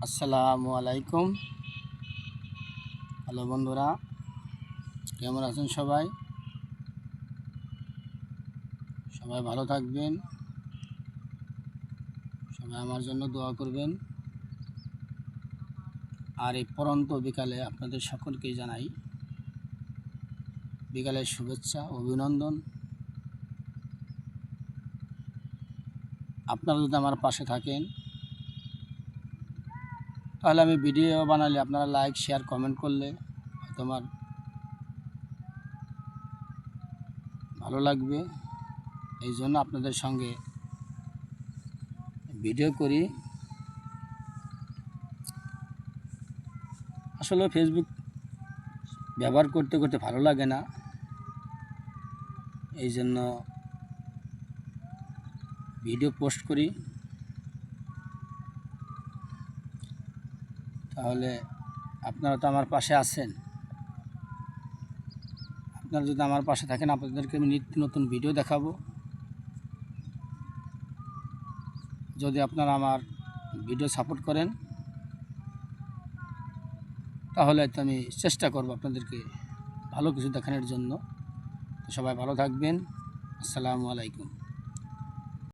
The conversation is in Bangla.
আসসালামু আলাইকুম। হ্যালো বন্ধুরা, কেমন আছেন সবাই? সবাই ভালো থাকবেন, সবাই আমার জন্য দোয়া করবেন। আর এই পরন্ত বিকালে আপনাদের সকলকেই জানাই বিকালের শুভেচ্ছা, অভিনন্দন। আপনারা যদি আমার পাশে থাকেন তাহলে আমি ভিডিও বানালে আপনারা লাইক, শেয়ার, কমেন্ট করলে হয়তো আমার ভালো লাগবে। এই জন্য আপনাদের সঙ্গে ভিডিও করি। আসলে ফেসবুক ব্যবহার করতে করতে ভালো লাগে না, এই জন্য ভিডিও পোস্ট করি। তাহলে আপনারা তো আমার পাশে আছেন। আপনারা যদি আমার পাশে থাকেন, আপনাদেরকে আমি নিত্য নতুন ভিডিও দেখাবো। যদি আপনারা আমার ভিডিও সাপোর্ট করেন তাহলে তো আমি চেষ্টা করব আপনাদেরকে ভালো কিছু দেখানোর জন্য। তো সবাই ভালো থাকবেন। আসসালামু আলাইকুম।